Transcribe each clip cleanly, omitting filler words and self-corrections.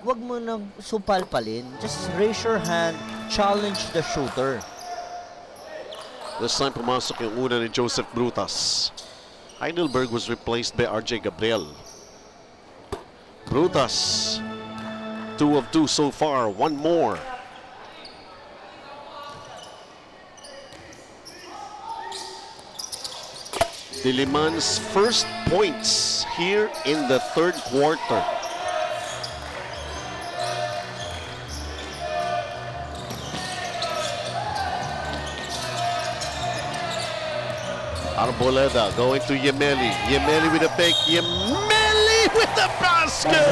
Huwag mo na supalpalin. Just raise your hand, challenge the shooter. This time pumasok yung una ni Joseph Brutas. Heidelberg was replaced by RJ Gabriel. Brutas, 2 of 2 so far, one more. Diliman's first points here in the third quarter. Arboleda going to Yemeli. Yemeli with a fake. Yemeli with the basket!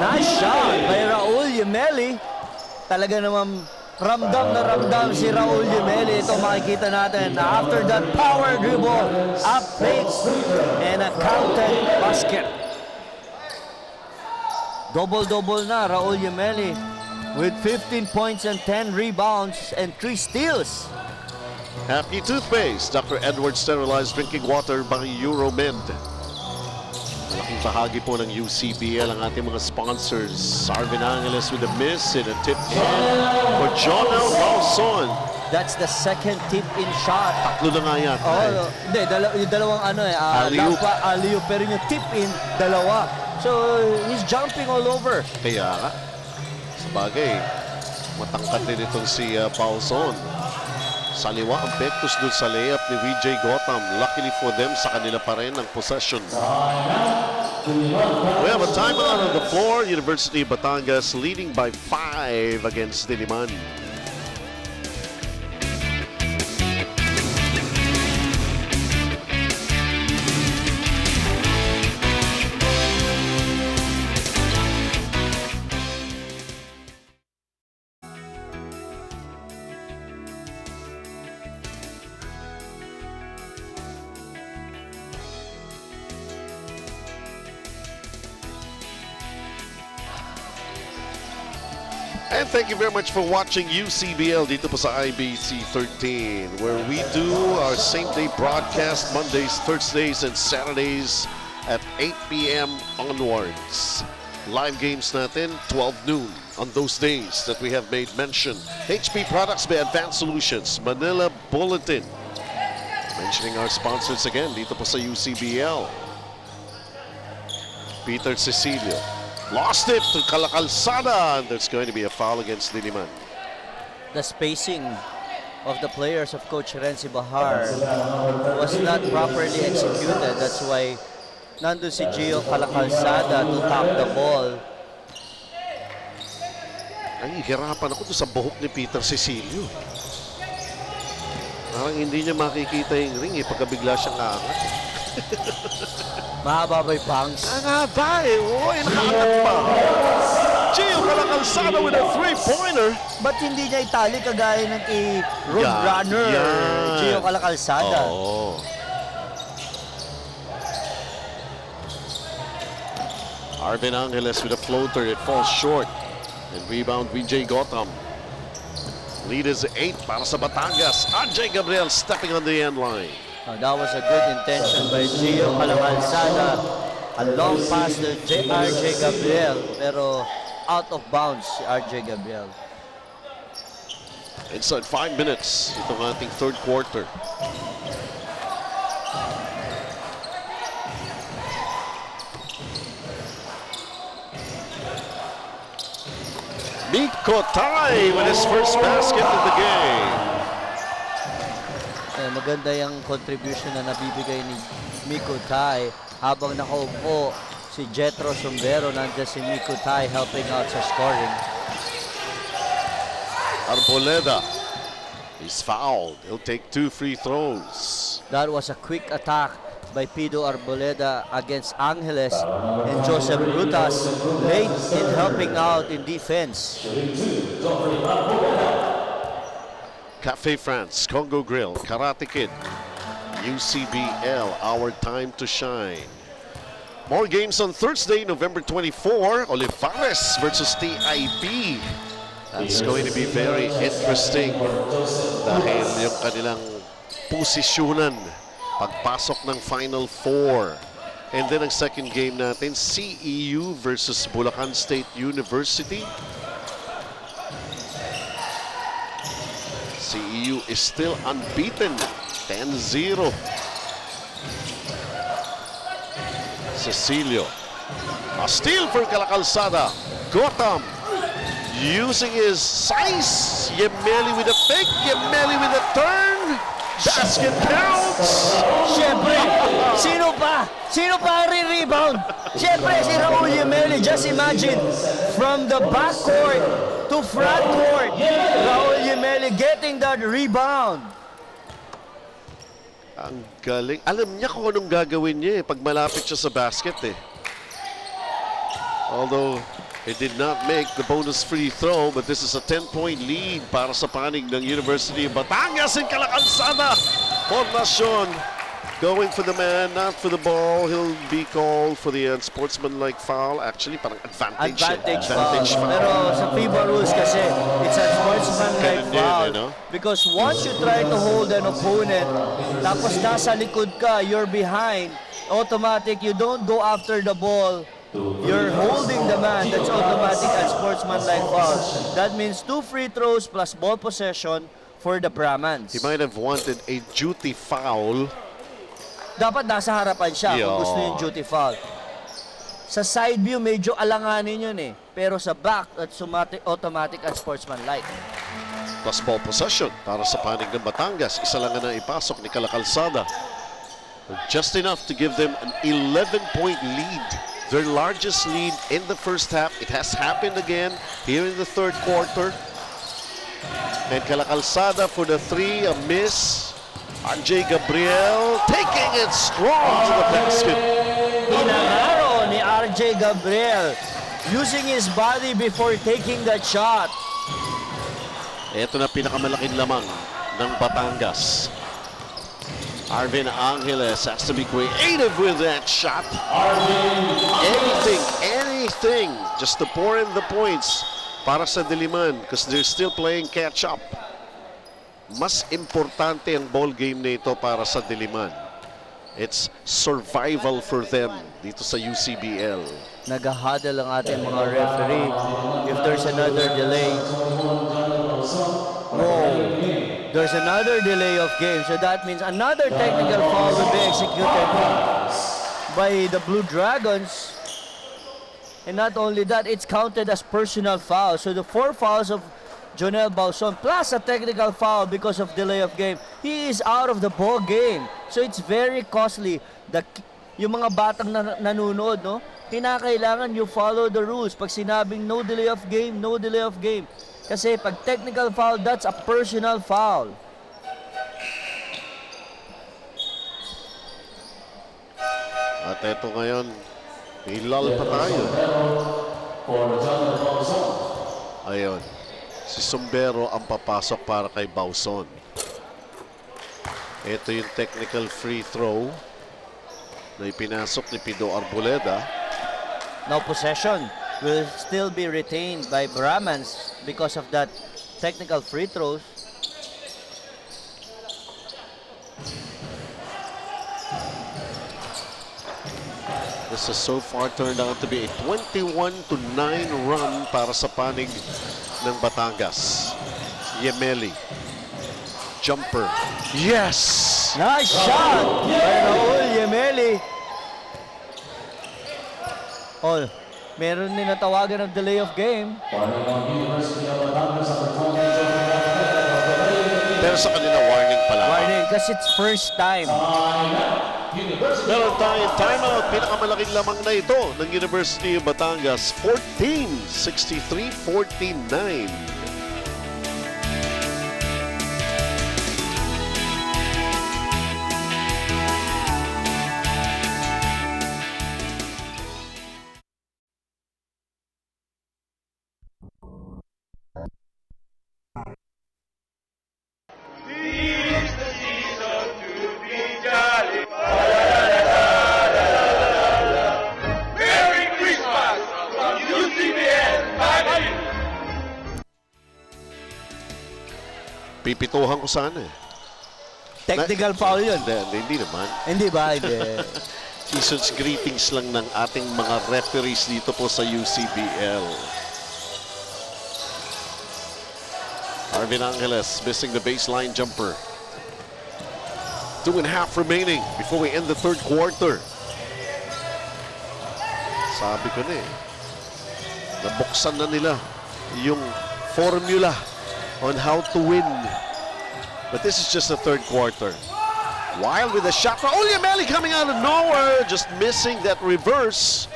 Nice shot by Raul Yemeli. Talaga naman ramdam na ramdam si Raul Yemeli. Ito makikita natin. After that power dribble, up fake, and a counted basket. Double-double na Raul Yemeli with 15 points and 10 rebounds and 3 steals. Happy Toothpaste, Dr. Edwards Sterilized Drinking Water by Euromed. Malaking bahagi po ng UCBL ang ating mga sponsors. Arvin Angeles with a miss and a tip in for John L. Rawson. That's the second tip-in shot. Tatlo na nga yan. Oh, hindi, yung dalawang Alley-oop. alley-oop, pero yung tip-in, dalawa. So, he's jumping all over. Kaya nga, sabagay, matangkad din itong si Paulson. Saliwa ang Pectus dun sa layup ni VJ Gotham. Luckily for them, sa kanila pa rin ang possession. We have a timeout on the floor. University of Batangas leading by 5 against Diliman. And thank you very much for watching UCBL dito po sa IBC 13, where we do our same-day broadcast Mondays, Thursdays, and Saturdays at 8 p.m. onwards. Live games natin, 12 noon on those days that we have made mention. HP Products by Advanced Solutions, Manila Bulletin. Mentioning our sponsors again dito po sa UCBL. Peter Cecilio. Lost it to Calacalzada, and there's going to be a foul against Diliman. The spacing of the players of Coach Renzi Bahar was not properly executed. That's why nandun si Gio Calacalzada to tap the ball. Ay, hirapan ako doon sa buhok ni Peter Cecilio. Parang hindi niya makikita yung ring pagka bigla siyang aangat. Mahaba ba yung pangs? Ang haba Uy, nakaangat pa. Gio Calacalzada with a three-pointer. Ba't hindi niya itali kagaya ng Roadrunner? Gio Calacalzada. Oo. Arvin Angeles with a floater. It falls short. And rebound VJ Gotham. Lead is 8 para sa Batangas. RJ Gabriel stepping on the end line. That was a good intention by Gio Calacalzada. A long pass to RJ Gabriel, pero out of bounds si RJ Gabriel. Inside 5 minutes, itong ating third quarter. Miko Tai with his first basket of the game. Maganda yung contribution na nabibigay ni Miko Tai habang nakaupo si Jetro Sombero. Nandiyan si Miko Tai helping out sa scoring. Arboleda is fouled. He'll take 2 free throws. That was a quick attack by Pido Arboleda against Angeles, and Joseph Brutas late in helping out in defense. Cafe France, Congo Grill, Karate Kid, UCBL, our time to shine. More games on Thursday, November 24, Olivares versus TIP. That's going to be very interesting dahil yung kanilang posisyonan pagpasok ng Final Four. And then ang second game natin, CEU versus Bulacan State University. CEU is still unbeaten, 10-0. Cecilio. A steal for Calacalzada. Gotham using his size. Yemeli with a fake. Yemeli with a turn. Basket counts. Siyempre, sino pa? Sino pa ang re-rebound? Siyempre, si Raul Yemeli. Just imagine, from the backcourt to front court, Raul Yemeli getting that rebound. Ang galing. Alam niya kung anong gagawin niya pag malapit siya sa basket Although it did not make the bonus free throw, but this is a 10-point lead para sa panig ng University of Batangas and Calacalzada. Formacion going for the man, not for the ball. He'll be called for the unsportsmanlike foul. Actually, parang advantage. Advantage foul. Pero sa FIBA rules kasi, it's a sportsmanlike foul. Because once you try to hold an opponent, tapos nasa likod ka, you're behind, automatic, you don't go after the ball. You're holding the man. That's automatic and sportsmanlike foul. That means 2 free throws plus ball possession for the Brahmans. He might have wanted a duty foul. Dapat nasa harapan siya kung gusto yung duty foul. Sa side view, medyo alanganin yun Pero sa back, that's automatic and sportsmanlike. Plus ball possession para sa panig ng Batangas. Isa lang na ipasok ni Calacalzada. Just enough to give them an 11-point lead. Their largest lead in the first half. It has happened again here in the third quarter. And Calacalzada for the 3, a miss. RJ Gabriel taking it strong to the basket. Inangaro ni RJ Gabriel using his body before taking that shot. Ito na pinakamalaking lamang ng Batangas. Arvin Angeles has to be creative with that shot. Anything, just to pour in the points para sa Diliman because they're still playing catch up. Mas importante ang ball game na ito para sa Diliman. It's survival for them dito sa UCBL. Nag-huddle ang ating mga referee. If there's another delay, there's another delay of game. So that means another technical foul will be executed by the Blue Dragons. And not only that, it's counted as personal foul. So the 4 fouls of Jonel Bauson plus a technical foul because of delay of game, he is out of the ball game. So it's very costly. Yung mga batang nanonood, kinakailangan you follow the rules. Pag sinabing no delay of game, no delay of game. Kasi pag technical foul, that's a personal foul. At eto ngayon, ilal pa tayo. Ayun. Si Sombero ang papasok para kay Bauson. Ito yung technical free throw na ipinasok ni Pido Arboleda. Now possession will still be retained by Brahmans because of that technical free throws. This has so far turned out to be a 21-9 run para sa panig ng Batangas. Yemeli. Jumper. Yes! Nice shot by Raul Yemeli. Meron din natawagan ng delay of game. Pero sa kanila, warning pala. Warning, kasi it's first time. Meron tayong timeout. Pinakamalaking lamang na ito ng University of Batangas. 14, 63, 49. Pipituhan ko sana Technical foul yun. Hindi naman. Hindi ba? Hindi. season's greetings lang ng ating mga referees dito po sa UCBL. Arvin Angeles missing the baseline jumper. 2.5 remaining before we end the third quarter. Sabi ko na nabuksan na nila yung formula on how to win. But this is just the third quarter. Wild with a shot for Raul Yameli coming out of nowhere, just missing that reverse.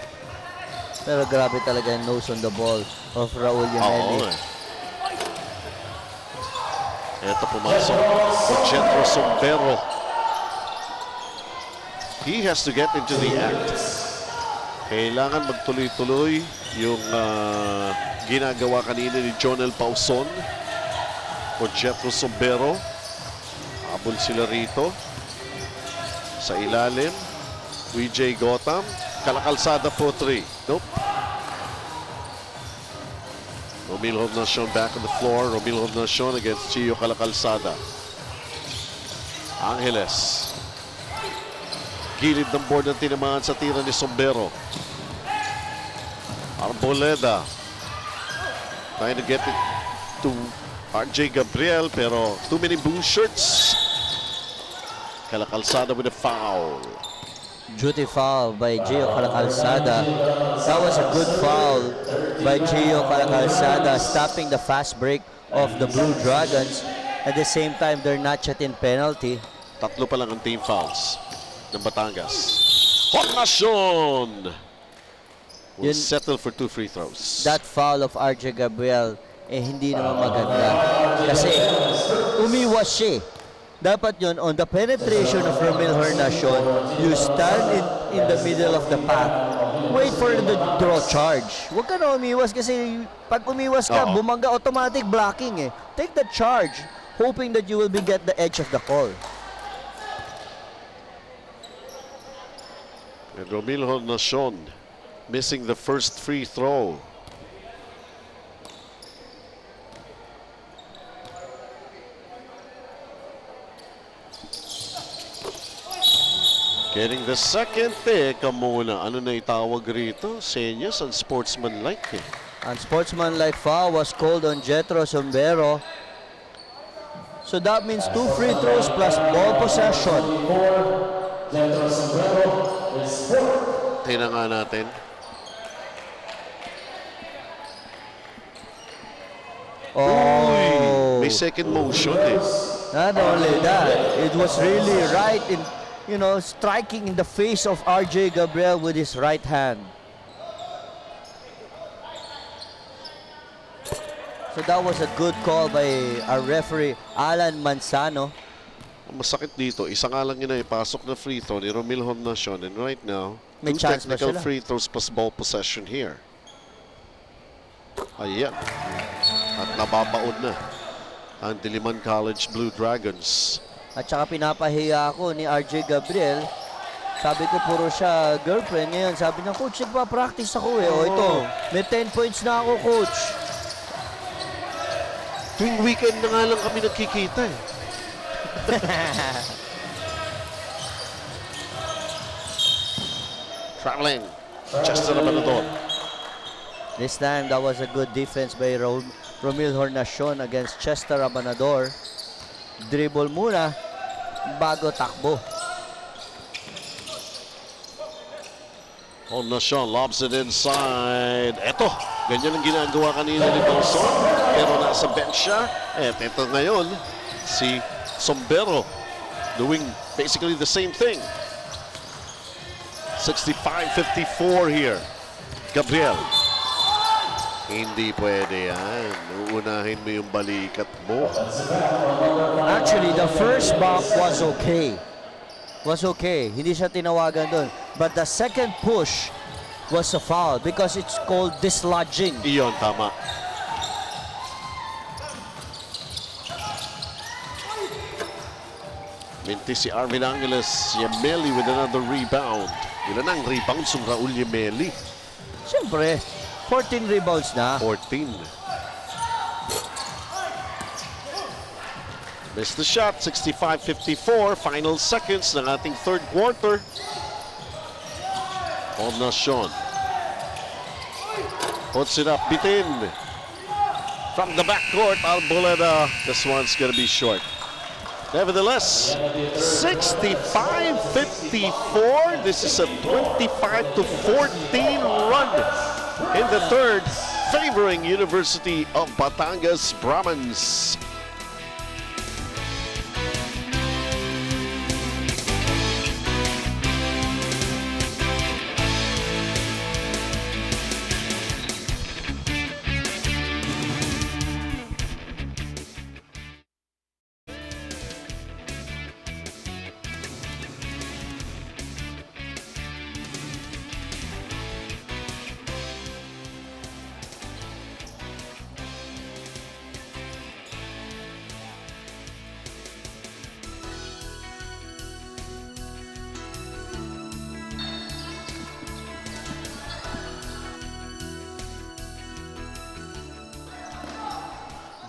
Pero grabe talaga yung nose on the ball of Raul Yameli. Ito pumasok si Jethro Sombero. He has to get into the act. Kailangan magtuloy-tuloy yung ginagawa kanina ni Jonel Pauson o Jethro Sombero. Habol sila rito. Sa ilalim, VJ Gotham. Kalakalsada po 3. Nope. Romil Hornacion back on the floor. Romil Hornacion against Gio Kalakalsada. Angeles. Gilid ng board ng tinamaan sa tira ni Sombero. Arboleda. Trying to get it to RJ Gabriel, pero too many blue shirts. Kalakalsada with a foul. Duty foul by Gio Kalakalsada. That was a good foul by Gio Kalakalsada, stopping the fast break of the Blue Dragons. At the same time, they're not yet in penalty. Tatlo pa lang ang team fouls ng Batangas. Hornacion will settle for 2 free throws. That foul of RJ Gabriel, hindi naman maganda. Kasi umiwas siya. Dapat yun, on the penetration of Romil Hornacion, you stand in the middle of the path. Wait for the draw charge. Huwag ka na umiwas kasi pag umiwas ka, bumangga, automatic blocking eh. Take the charge, hoping that you will get the edge of the call. And Romil Hornacion missing the first free throw. Getting the second pick muna. Ano na itawag rito? Senyas, unsportsmanlike eh. Unsportsmanlike foul was called on Jethro Sombero. So that means 2 free throws plus ball possession. Tingnan nga natin. Oh, May second motion eh. not only that, it was really right in, striking in the face of RJ Gabriel with his right hand. So that was a good call by our referee, Alan Manzano. Ang masakit dito, isa nga lang yun na ipasok na free throw ni Romil Hornacion, and right now, May 2 chance ba technical sila? free throws plus ball possession here. Ayan. At nababaon na ang Diliman College Blue Dragons. At saka pinapahiya ako ni RJ Gabriel. Sabi ko puro siya girlfriend. Ngayon sabi niya, coach, nagpa-practice ako eh. O ito, may 10 points na ako, coach. Tuwing weekend na nga lang kami nagkikita eh. Traveling. Chester Abanador. This time, that was a good defense by Romil Hornacion against Chester Abanador. Dribble muna, bago takbo. Hornacion lobs it inside. Eto, ganyan ang ginagawa kanina ni Dawson. Pero nasa bench siya. At eto ngayon, si Sombero doing basically the same thing. 65-54 here. Gabriel. Hindi pwede yan. Uunahin mo yung balikat mo. Actually, the first bump was okay. Hindi siya tinawagan doon. But the second push was a foul because it's called dislodging. Iyon, tama. Minti si Arvin Angeles. Yameli with another rebound. Ilan ang rebounds ng Raul Yameli? Siyempre, 14 rebounds na. 14. Missed the shot, 65-54. Final seconds ng ating third quarter. Ornacion. Puts it up. Bitin. From the backcourt, Arboleda. This one's going to be short. Nevertheless, 65-54. This is a 25-14 run in the third, favoring University of Batangas Brahmans.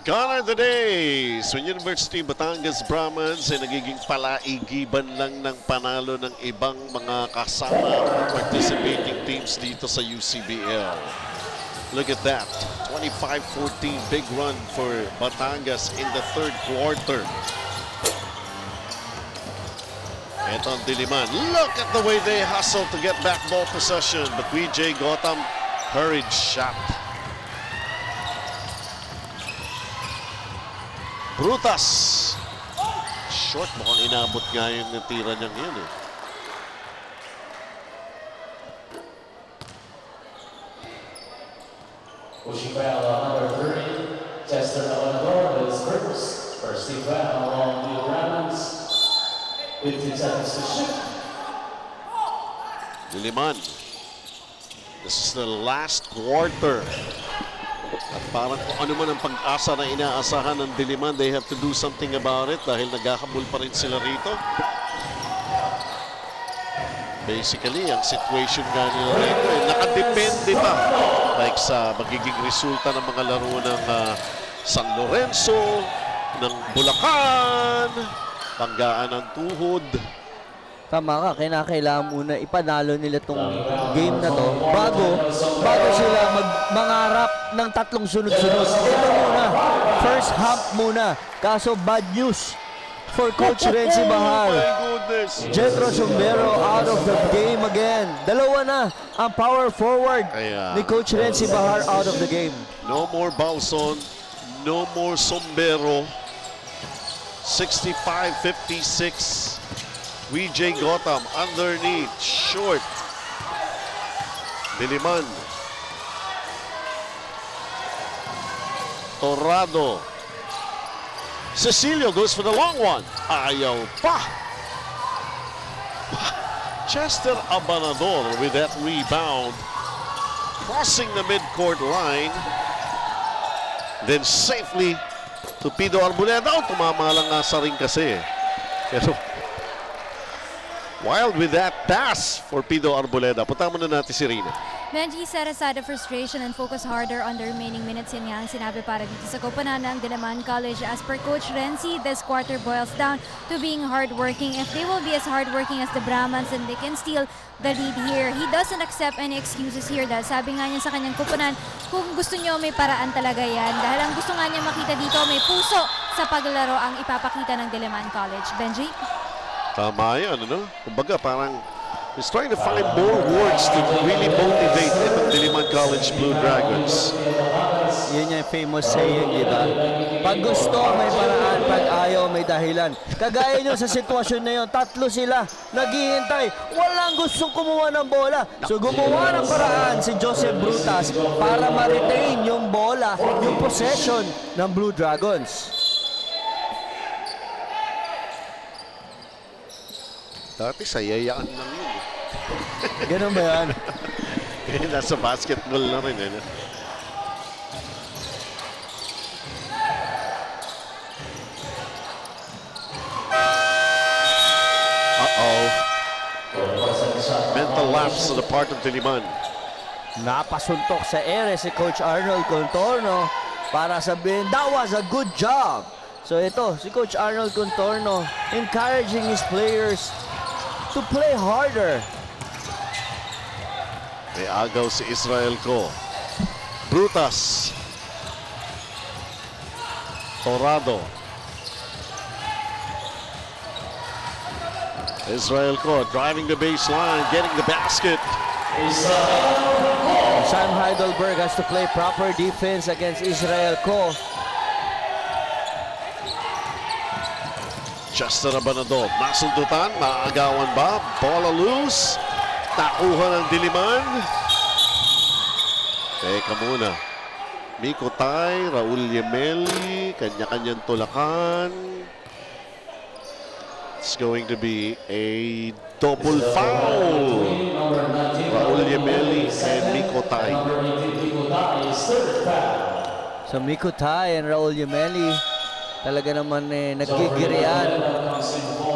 Gone are the days when University of Batangas Brahmans ay nagiging palaigiban lang ng panalo ng ibang mga kasama participating teams dito sa UCBL. Look at that. 25-14 big run for Batangas in the third quarter. Ito ang Diliman. Look at the way they hustle to get back ball possession. But VJ Gotham, hurried shot. Brutas. Short, mukhang inabot nga yung natira niya ngayon eh. Pushing foul on number 30, Chester Alanor is first team foul on the Brahmans. 15 seconds to shoot. Diliman. This is the last quarter. At parang kung ano man ang pag-asa na inaasahan ng Diliman, they have to do something about it dahil naghahabol pa rin sila rito. Basically, ang situation nga nila rito ay nakadepende pa. Like sa magiging resulta ng mga laro ng San Lorenzo, ng Bulacan, Panggaan ng Tuhod. Tama ka, kailangan muna ipanalo nila tong game na to bago sila mangarap ng tatlong sunod-sunod. Ito muna, first half muna. Kaso bad news for Coach Renzi Bahar. Oh my goodness. Jetro Sombero out of the game again. Dalawa na ang power forward ni Coach Renzi Bahar out of the game. No more Balson, no more Sombero. 65-56. VJ Gotham underneath, short. Diliman. Torrado. Cecilio goes for the long one. Ayaw pa. Chester Abanador with that rebound. Crossing the midcourt line. Then safely to Pido Arboleda. Oh, tumama lang nga sa ring kasi. Pero wild with that pass for Pido Arboleda. Punta muna natin si Rina. Benji set aside the frustration and focus harder on the remaining minutes. Yan nga ang sinabi para dito sa koponan ng Diliman College. As per Coach Renzi, this quarter boils down to being hardworking. If they will be as hardworking as the Brahmans, then they can steal the lead here. He doesn't accept any excuses here dahil sabi nga niya sa kanyang koponan, kung gusto nyo may paraan talaga yan. Dahil ang gusto nga niya makita dito, may puso sa paglaro ang ipapakita ng Diliman College. Benji? Tama yan, ano? Kumbaga, parang he's trying to find more words to really motivate the Diliman College Blue Dragons. Yun yung famous saying, di ba? Pag gusto, may paraan. Pag ayaw, may dahilan. Kagaya nyo sa sitwasyon na yun, tatlo sila naghihintay. Walang gustong kumuha ng bola. So gumawa ng paraan si Joseph Brutas para ma-retain yung bola, yung possession ng Blue Dragons. Dati sayayaan lang yun. Ganun ba yan? Nasa basketball na rin. Eh. Uh-oh. Mental lapse on the part of Diliman. Napasuntok sa ere si Coach Arnold Contorno para sabihin, that was a good job. So ito, si Coach Arnold Contorno encouraging his players to play harder. May agaw si Israel ko. Brutas. Torado. Israel ko driving the baseline, getting the basket. Sam Heidelberg has to play proper defense against Israel ko. Chester Abanador, nasundutan, maagawan ba? Bola loose. Nakuha ng Diliman. Teka muna. Miko Tay, Raul Yemeli, kanya-kanyang tulakan. It's going to be a double foul. Raul Yemeli and Miko Tay. So Miko Tai and Raul Yemeli talaga naman nagkigirian.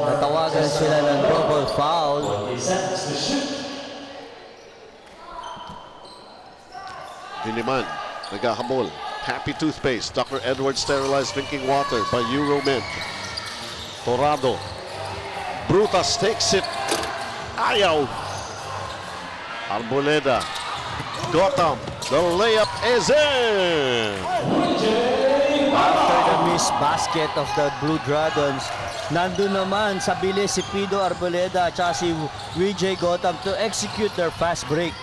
Natawagan sila ng double foul. Diliman, naghahabol. Happy Toothpaste, Dr. Edwards Sterilized Drinking Water by Euromed. Torado. Brutas takes it. Ayaw. Arboleda. Gotham. The layup is in. After the missed basket of the Blue Dragons, nandun naman sa bilis si Pido Arboleda at si VJ Gotham to execute their fast break.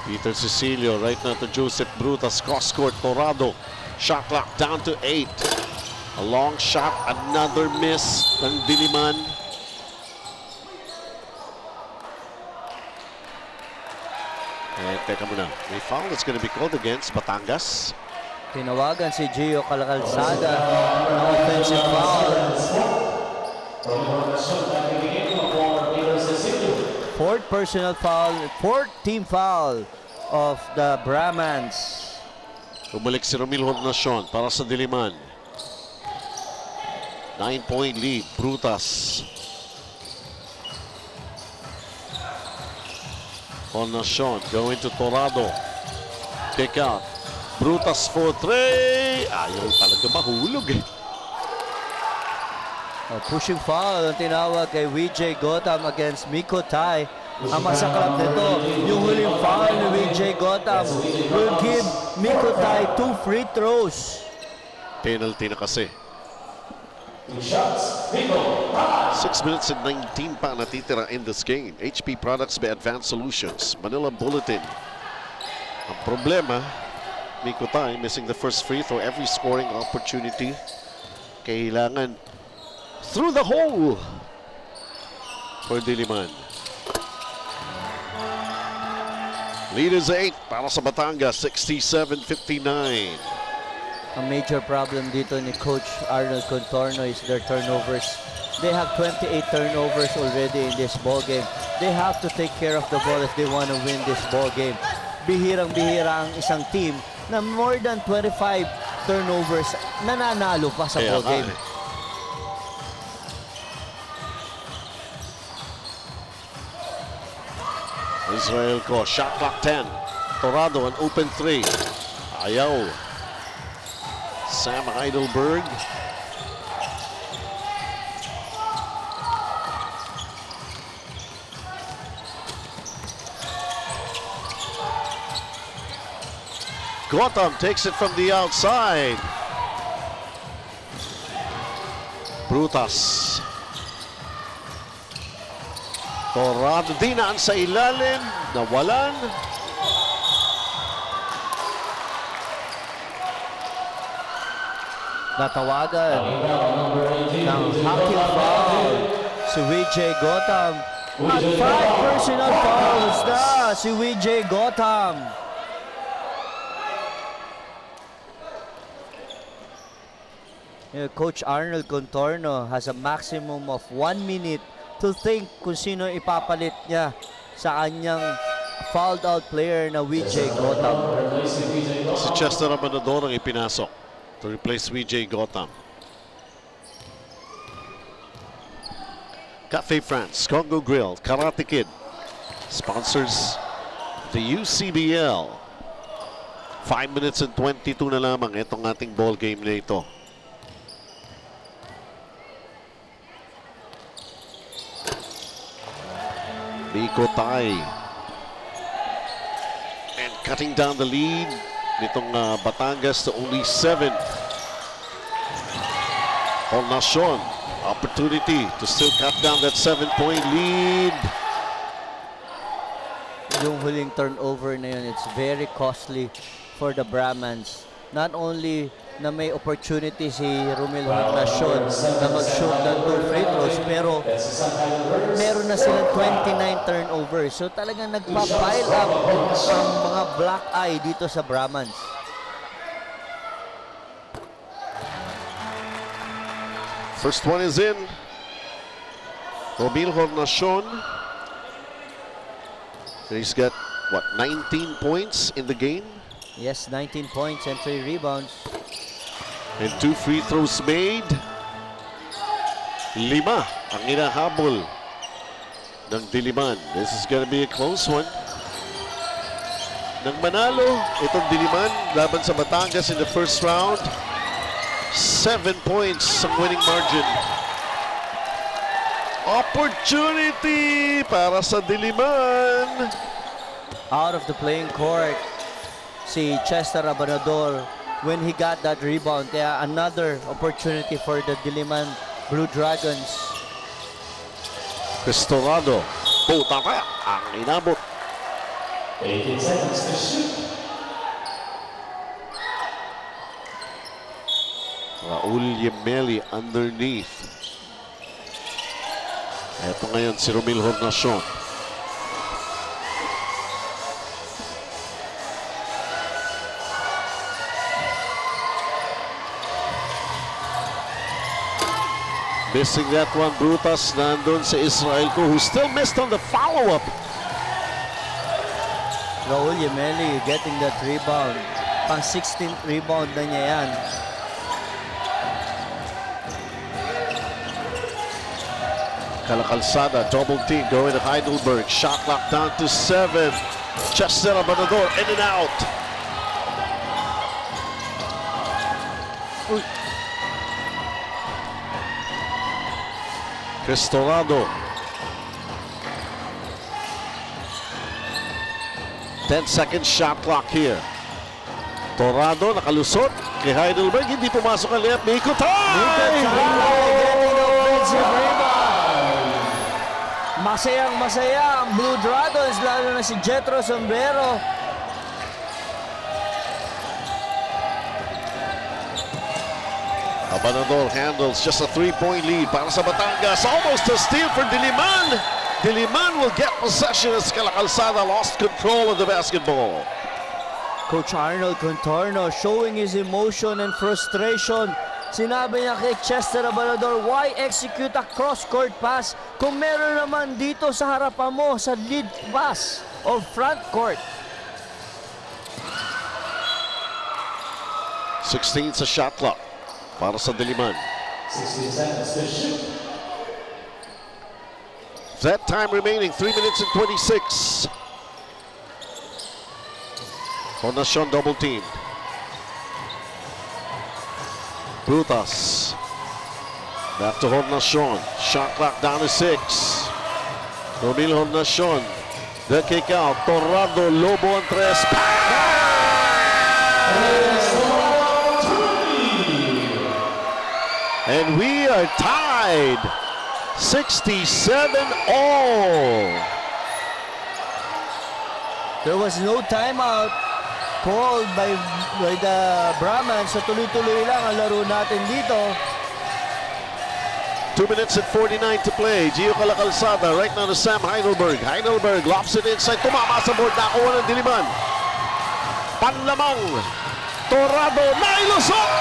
Peter Cecilio right now to Joseph Brutas. Cross court. Torado. Shot clock down to 8. A long shot. Another miss ng Diliman. And teka muna. May foul that's going to be called against Batangas. Tinawagan si Gio Calcalzada ng offensive foul. Fourth personal foul, fourth team foul of the Brahmans. Bumalik si Romil Hornacion para sa Diliman. 9-point lead. Brutas. Hornacion going to Torado. Kick out. Brutas for 3. Ayaw talaga mahulog eh. Pushing foul ang tinawag kay VJ Gotham against Miko Tai. Ang masaklap nito, yung huling foul ni VJ Gotham will give Miko Tai 2 free throws. Penalty na kasi. 6 minutes and 19 pa natitira in this game. HP Products by Advanced Solutions. Manila Bulletin. Ang problema, Miko Tai missing the first free throw. Every scoring opportunity. Kailangan through the hole for Diliman. Lead is 8 para sa Batangas, 67-59. Ang major problem dito ni Coach Arnold Contorno is their turnovers. They have 28 turnovers already in this ball game. They have to take care of the ball if they want to win this ball game. Bihirang-bihira ang isang team na more than 25 turnovers nananalo pa sa ball game. Israel ko, shot clock 10. Torado, an open 3. Ayaw. Sam Heidelberg. Gotham takes it from the outside. Brutas. Torado dinaan sa ilalim. Nawalan. Natawagan ng hacking foul si VJ Gotham. At 5 personal fouls na si VJ Gotham. Coach Arnold Contorno has a maximum of 1 minute to think kung sino ipapalit niya sa kanyang fouled out player na VJ Gotham. Si Chester Abanador ang ipinasok to replace VJ Gotham. Cafe France, Congo Grill, Karate Kid sponsors the UCBL. 5 minutes and 22 na lamang itong ating ball game na ito. Miko Tai cutting down the lead nitong Batangas to only 7. Hornacion, opportunity to still cut down that 7-point lead. Yung huling turnover na yun, it's very costly for the Brahmans. Not only na may opportunity si Romel Hornacion na mag-shoot ng 2 free throws, pero meron na silang 29 turnovers. So talagang nagpa-pile up ang mga black eye dito sa Brahmans. First one is in. Romel Hornacion. He's got, what, 19 points in the game? Yes, 19 points and 3 rebounds. And 2 free throws made. 5 ang inahabol ng Diliman. This is gonna be a close one. Nang manalo itong Diliman laban sa Batangas in the first round, 7 points ang winning margin. Opportunity para sa Diliman. Out of the playing court, si Chester Abanador when he got that rebound. Kaya another opportunity for the Diliman Blue Dragons. Cristorado, Butaka ang inabot. 18 seconds to shoot. Raul Yemeli underneath. Ito ngayon si Romel Hornacion. Missing that one, Brutas nandun si Israel ko, who still missed on the follow-up. Raul Yemeli getting that rebound. Pang 16th rebound na niya yan. Calzada, double team going to Heidelberg. Shot clock down to 7. Chester Abanador in and out. Cristorado. 10-second shot clock here. Torado nakalusot kay Heidelberg. Hindi pumasok ang layup. Miko time! Masayang masaya ang Blue Dragons, lalo na si Jetro Sombrero. Abanador handles just a 3-point lead para sa Batangas. Almost a steal for Diliman. Diliman will get possession as Calzada lost control of the basketball. Coach Arnold Contorno showing his emotion and frustration. Sinabi niya kay Chester Abanador, why execute a cross-court pass kung meron naman dito sa harapan mo sa lead pass o front court? 16 sa shot clock para sa Diliman. 16 seconds to shoot. That time remaining, 3 minutes and 26. Hornacion double teamed. Brutas. Back to Hornacion. Shot clock down to 6. Romel Hornacion. The kick out. Torrado, Lobo ang 3. And we are tied. 67 all. There was no timeout called by the Brahmans. So tuloy-tuloy lang ang laro natin dito. 2 minutes and 49 to play. Gio Calzada right now to Sam Heidelberg. Heidelberg lobs it inside. Tumama sa board. Nakuha ng Diliman. Panlamang. Torrado. Nailusot!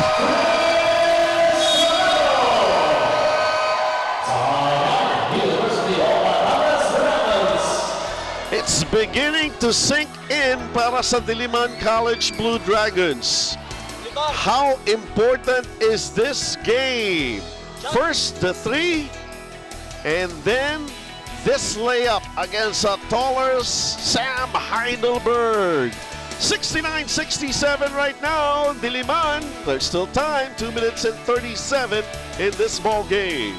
It's beginning to sink in para sa Diliman College Blue Dragons. How important is this game? First the 3, and then this layup against a taller Sam Heidelberg. 69-67 right now, Diliman. There's still time, 2 minutes and 37 in this ball game.